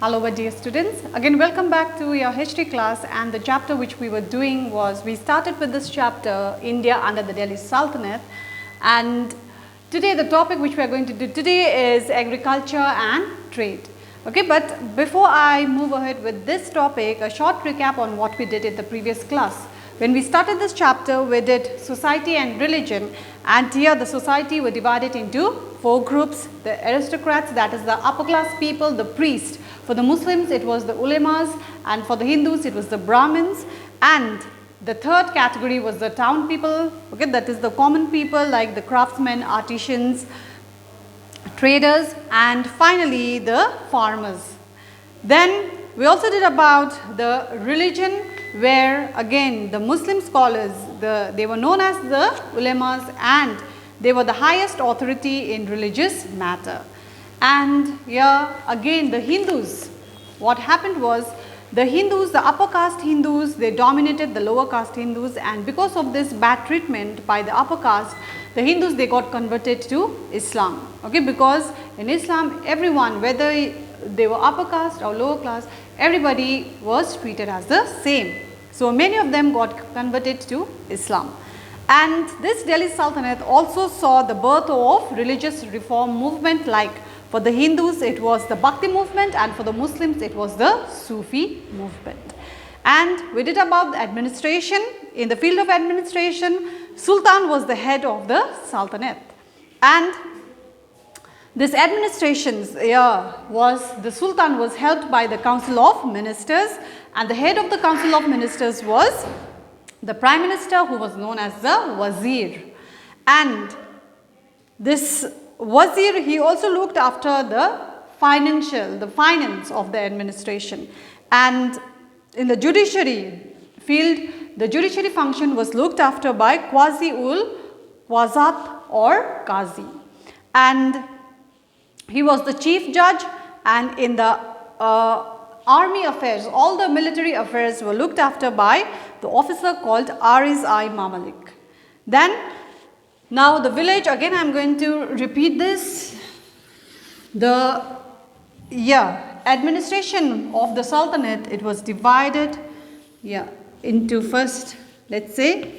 Hello my dear students, again welcome back to your history class, and the chapter which we were doing was, we started with this chapter India under the Delhi Sultanate, and today the topic which we are going to do today is agriculture and trade. Okay, but before I move ahead with this topic, a short recap on what we did in the previous class. When we started this chapter, we did society and religion, and here the society were divided into four groups: the aristocrats, that is the upper class people, the priest. For the Muslims it was the ulemas, and for the Hindus it was the Brahmins, and the third category was the town people, okay, that is the common people like the craftsmen, artisans, traders, and finally the farmers. Then we also did about the religion, where again the Muslim scholars, they were known as the ulemas, and they were the highest authority in religious matter. And here again the Hindus, what happened was, the Hindus, the upper caste Hindus, they dominated the lower caste Hindus, and because of this bad treatment by the upper caste, the Hindus, they got converted to Islam, okay, because in Islam everyone, whether they were upper caste or lower class, everybody was treated as the same. So many of them got converted to Islam. And this Delhi Sultanate also saw the birth of religious reform movement, like for the Hindus it was the Bhakti movement, and for the Muslims it was the Sufi movement. And we did about the administration. In the field of administration, Sultan was the head of the Sultanate, and this administration the Sultan was helped by the Council of Ministers, and the head of the Council of Ministers was the Prime Minister, who was known as the Wazir. And this Wazir, he also looked after the finance of the administration. And in the judiciary field, the judiciary function was looked after by Quasi-ul-Qazat or Qazi. And he was the chief judge, and in the army affairs, all the military affairs were looked after by the officer called Ariz-i Mamalik. Then now the village, again I am going to repeat this. The administration of the Sultanate, it was divided into, first let's say,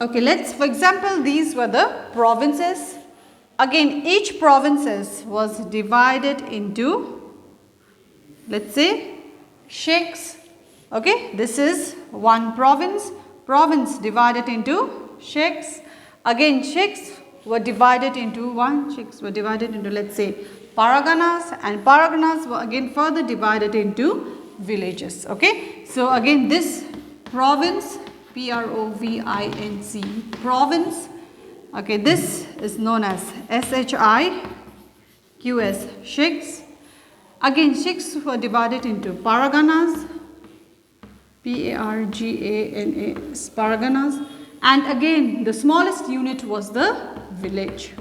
okay, for example, these were the provinces. Again, each provinces was divided into, let's say, sheikhs. Okay, this is one province divided into sheikhs. Again, sheikhs were divided into let's say paraganas, and paraganas were again further divided into villages. Okay, so again this province, P-R-O-V-I-N-C, province, okay, this is known as S-H-I-Q-S, sheikhs. Again, sheikhs were divided into paraganas, P-A-R-G-A-N-A-S, paraganas, and again the smallest unit was the village.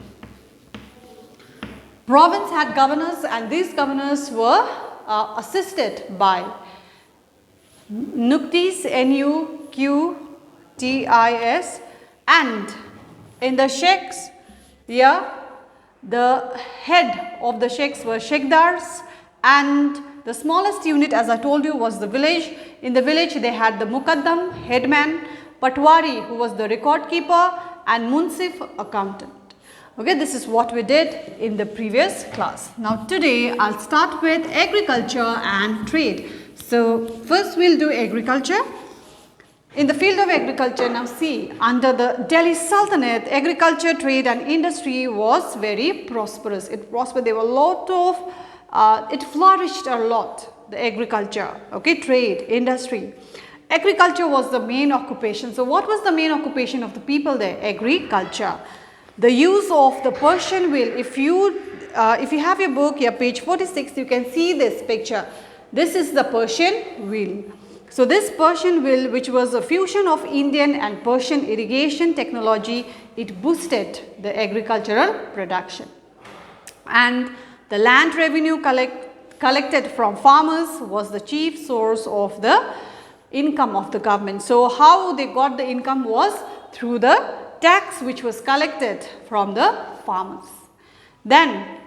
Province had governors, and these governors were assisted by Nuktis, N-U-Q-T-I-S, and in the sheikhs, the head of the sheikhs were sheikhdars, and the smallest unit, as I told you, was the village. In the village they had the Muqaddam, headman, Patwari, who was the record keeper, and Munsif, accountant. Okay, this is what we did in the previous class. Now today I'll start with agriculture and trade. So first we'll do agriculture. In the field of agriculture, now see, under the Delhi Sultanate, agriculture, trade and industry was very prosperous. It prospered. There were a lot of, it flourished a lot, the agriculture, okay, trade, industry. Agriculture was the main occupation. So what was the main occupation of the people there? Agriculture. The use of the Persian wheel. If you have your book here, page 46, you can see this picture. This is the Persian wheel. So this Persian wheel, which was a fusion of Indian and Persian irrigation technology, it boosted the agricultural production. And the land revenue collected from farmers was the chief source of the income of the government. So how they got the income was through the tax which was collected from the farmers. Then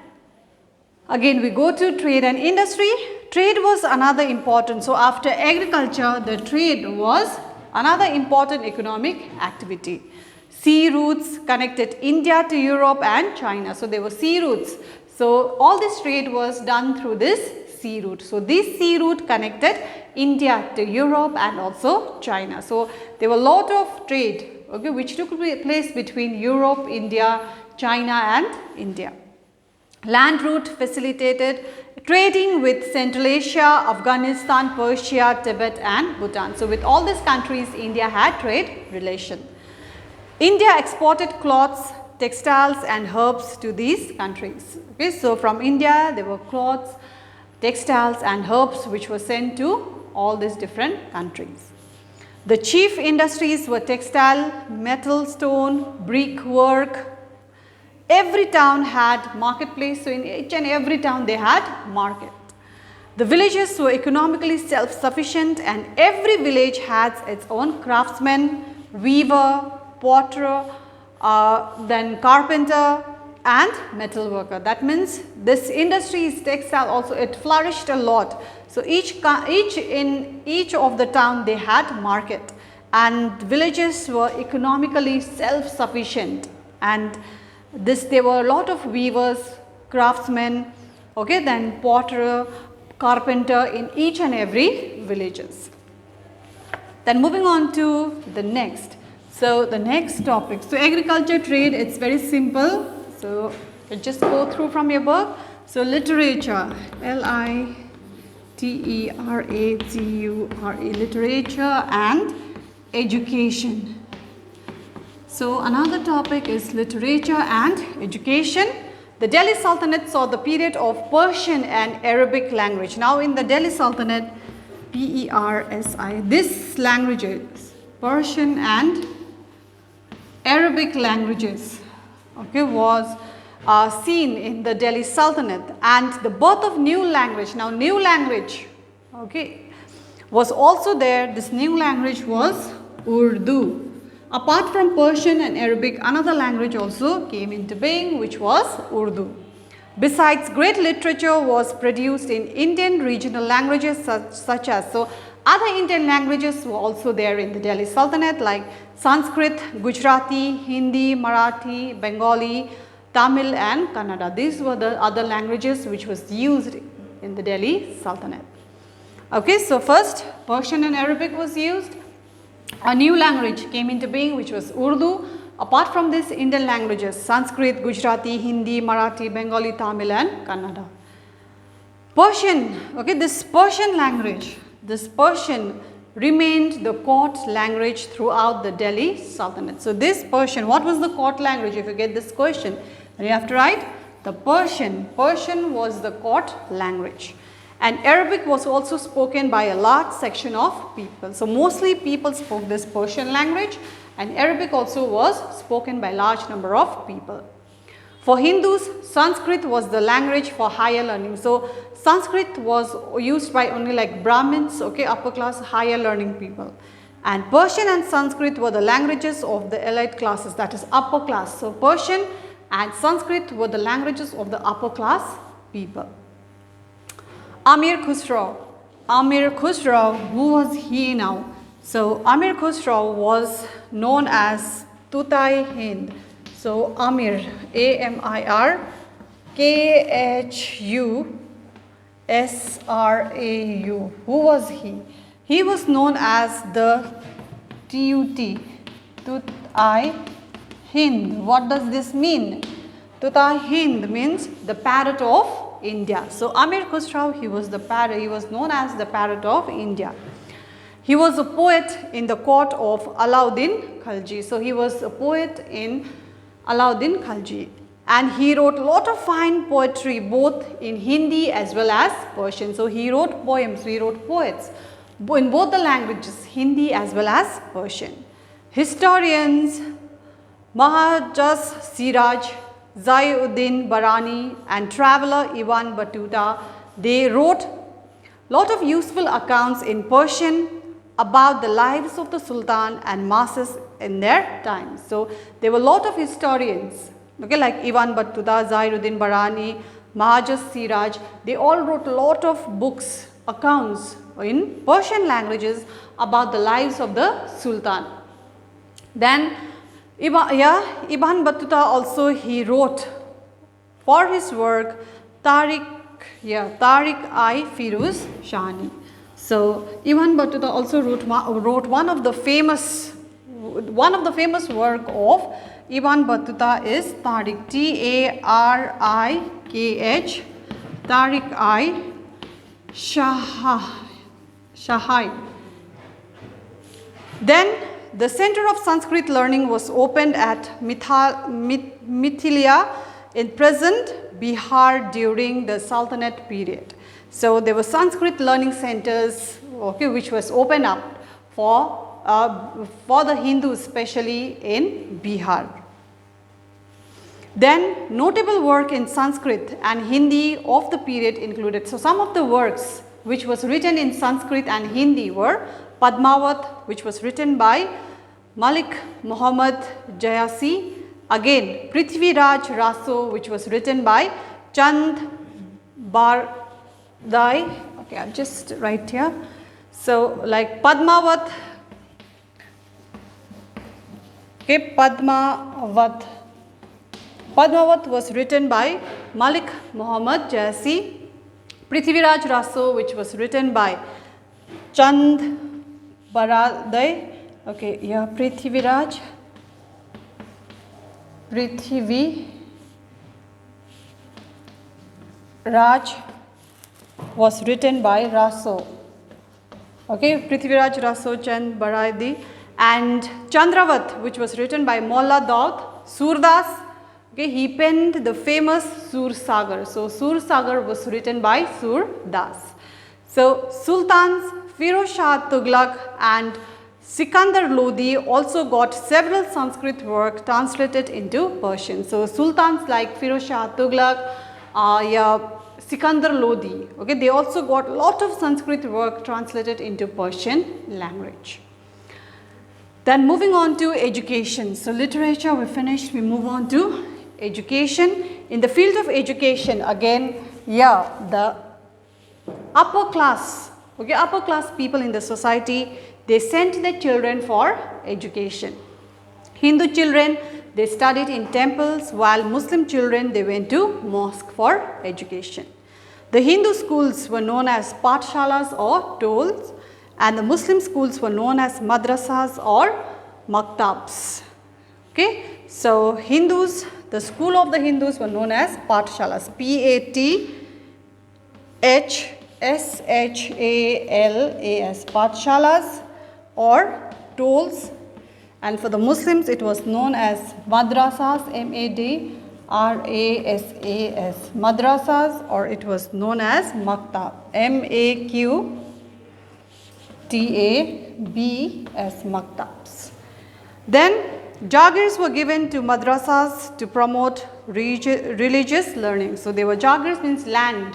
Again, we go to trade and industry. Trade was another important. So, after agriculture, the trade was another important economic activity. Sea routes connected India to Europe and China. So, there were sea routes. So, all this trade was done through this sea route. So, this sea route connected India to Europe and also China. So, there were a lot of trade, okay, which took place between Europe, India, China and India. Land route facilitated trading with Central Asia, Afghanistan, Persia, Tibet and Bhutan. So, with all these countries, India had trade relation. India exported cloths, textiles and herbs to these countries. Okay, so, from India there were cloths, textiles and herbs which were sent to all these different countries. The chief industries were textile, metal, stone, brick work. Every town had marketplace, so in each and every town they had market. The villages were economically self-sufficient and every village had its own craftsman, weaver, potter, then carpenter and metal worker. That means this industry is textile also, it flourished a lot. So, in each of the town they had market and villages were economically self-sufficient, and there were a lot of weavers, craftsmen, okay, then potter, carpenter in each and every villages. Then moving on to the next. So, the next topic. So, agriculture, trade, it's very simple. So, you just go through from your book. So, literature, Literature, literature and education. So, another topic is literature and education. The Delhi Sultanate saw the period of Persian and Arabic language. Now, in the Delhi Sultanate, PERSI, this languages, Persian and Arabic languages, okay, was seen in the Delhi Sultanate, and the birth of new language. Now, new language, okay, was also there. This new language was Urdu. Apart from Persian and Arabic, another language also came into being, which was Urdu. Besides, great literature was produced in Indian regional languages such as, so other Indian languages were also there in the Delhi Sultanate, like Sanskrit, Gujarati, Hindi, Marathi, Bengali, Tamil and Kannada. These were the other languages which was used in the Delhi Sultanate. Okay, so first Persian and Arabic was used. A new language came into being, which was Urdu. Apart from this, Indian languages, Sanskrit, Gujarati, Hindi, Marathi, Bengali, Tamil and Kannada. Persian, okay, this Persian language, this Persian remained the court language throughout the Delhi Sultanate. So, this Persian, what was the court language? If you get this question, then you have to write the Persian. Persian was the court language. And Arabic was also spoken by a large section of people. So, mostly people spoke this Persian language, and Arabic also was spoken by large number of people. For Hindus, Sanskrit was the language for higher learning. So, Sanskrit was used by only like Brahmins, okay, upper class, higher learning people. And Persian and Sanskrit were the languages of the elite classes, that is upper class. So, Persian and Sanskrit were the languages of the upper class people. Amir Khusro. Amir Khusro, who was he now? So, Amir Khusro was known as Tutai Hind. So, Amir, A-M-I-R, K-H-U-S-R-A-U. Who was he? He was known as the T-U-T, Tutai Hind. What does this mean? Tutai Hind means the Parrot of India. So, Amir Khusro, he was known as the Parrot of India. He was a poet in the court of Alauddin Khalji. So, he was a poet in Alauddin Khalji, and he wrote a lot of fine poetry both in Hindi as well as Persian. So, he wrote poems, he wrote poets in both the languages, Hindi as well as Persian. Historians Mahajaz Siraj, Zaiuddin Barani and traveller Ibn Battuta, they wrote lot of useful accounts in Persian about the lives of the Sultan and masses in their times. So, there were a lot of historians, okay, like Ibn Battuta, Zaiuddin Barani, Mahajaz Siraj, they all wrote a lot of books, accounts in Persian languages about the lives of the Sultan. Then Ibn Battuta also he wrote for his work Tariq-i-Firuz Shani. So Ibn Battuta also wrote one of the famous work of Ibn Battuta is Tariq, Tarikh, Tariq-i-Shahai. Then the center of Sanskrit learning was opened at Mithilia in present Bihar during the Sultanate period. So there were Sanskrit learning centers, okay, which was opened up for the Hindus, especially in Bihar. Then notable work in Sanskrit and Hindi of the period included. So some of the works which was written in Sanskrit and Hindi were Padmavat, which was written by Malik Muhammad Jayasi. Again, Prithviraj Raso, which was written by Chand Bardai. Okay, I'll just write here. So, like Padmavat. Okay, Padmavat was written by Malik Muhammad Jayasi. Prithviraj Raso, which was written by Chand Bardai. Okay, yeah, Prithviraj was written by Raso. Okay, Prithviraj Raso Chand Bardai, and Chandravat, which was written by Molla Daud Surdas. Okay, he penned the famous Sur Sagar. So Sur Sagar was written by Surdas. So Sultans Firoz Shah Tughlaq and Sikandar Lodi also got several Sanskrit work translated into Persian. So sultans like Firoz Shah Tughlaq, Sikandar Lodi, okay, they also got a lot of Sanskrit work translated into Persian language. Then moving on to education. So literature we finished, we move on to education. In the field of education, again, the upper class people in the society, they sent their children for education. Hindu children, they studied in temples, while Muslim children, they went to mosque for education. The Hindu schools were known as pathshalas or tolls, and the Muslim schools were known as madrasas or maktabs. Okay, so Hindus, the school of the Hindus were known as pathshalas, Pathshalas, pathshalas or tolls, and for the Muslims it was known as madrasas, madrasas, madrasas, or it was known as maktab, maqtabs, maktabs. Then jagirs were given to madrasas to promote religious learning. So they were jagirs means land.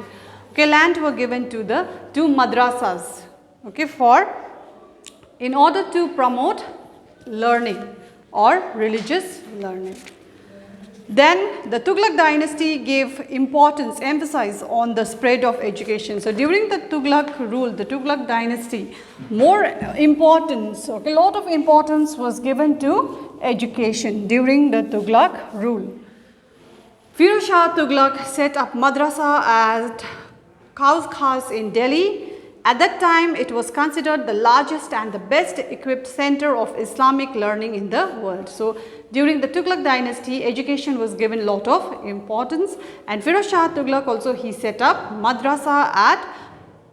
Okay, land were given to the madrasas, okay, in order to promote learning or religious learning. Then the Tughlaq dynasty gave emphasis on the spread of education. So during the Tughlaq rule, the Tughlaq dynasty, more importance, okay, a lot of importance was given to education during the Tughlaq rule. Firoz Shah Tughlaq set up madrasa at Kaus Khas in Delhi. At that time, it was considered the largest and the best equipped center of Islamic learning in the world. So during the Tughlaq dynasty, education was given a lot of importance, and Firoz Shah Tughlaq also he set up madrasa at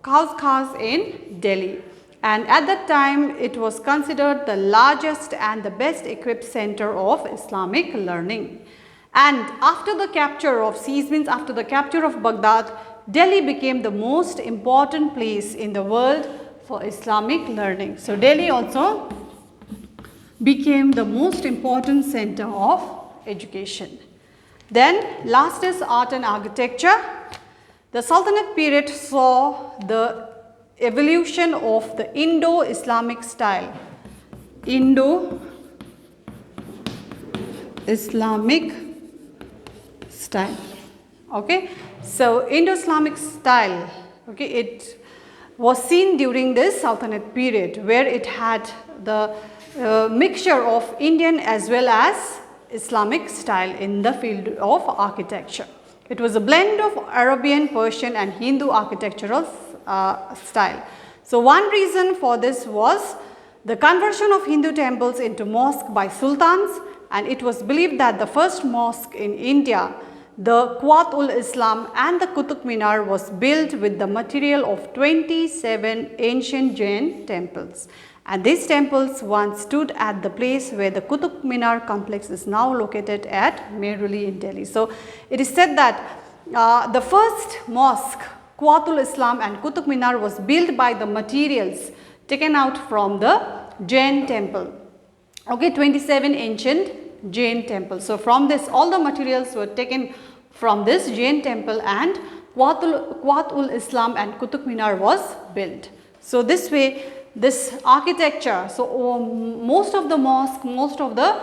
Kaus Khas in Delhi. And at that time, it was considered the largest and the best equipped center of Islamic learning. And after the capture of after the capture of Baghdad, Delhi became the most important place in the world for Islamic learning. So Delhi also became the most important center of education. Then last is art and architecture. The Sultanate period saw the evolution of the Indo-Islamic style. Indo-Islamic style. Okay. So Indo-Islamic style, okay, it was seen during this Sultanate period, where it had the mixture of Indian as well as Islamic style in the field of architecture. It was a blend of Arabian, Persian and Hindu architectural style. So one reason for this was the conversion of Hindu temples into mosque by sultans, and it was believed that the first mosque in India, the Quwat-ul-Islam and the Qutub Minar, was built with the material of 27 ancient Jain temples. And these temples once stood at the place where the Qutub Minar complex is now located at Mehrauli in Delhi. So it is said that the first mosque, Quwat-ul-Islam and Qutub Minar, was built by the materials taken out from the Jain temple. Okay, 27 ancient Jain temples. So from this, all the materials were taken from this Jain temple, and Quwat-ul-Islam and Qutub Minar was built. So this way, this architecture, so most of the mosque, most of the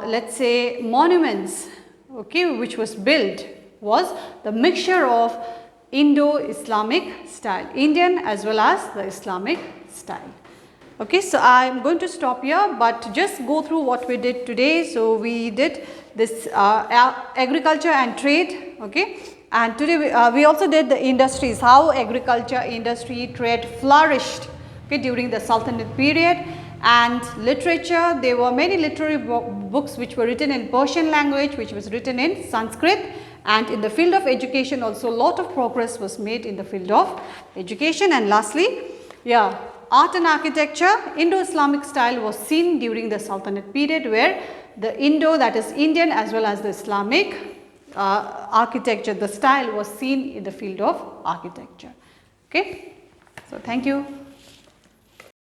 let's say monuments, okay, which was built was the mixture of Indo-Islamic style, Indian as well as the Islamic style. Okay, so I am going to stop here, but just go through what we did today. So we did this agriculture and trade, okay, and today we also did the industries, how agriculture, industry, trade flourished, okay, during the Sultanate period. And literature, there were many literary books which were written in Persian language, which was written in Sanskrit. And in the field of education also, a lot of progress was made in the field of education. And lastly, yeah, art and architecture, Indo-Islamic style was seen during the Sultanate period, where the Indo, that is Indian, as well as the Islamic architecture, the style was seen in the field of architecture. Okay, so thank you.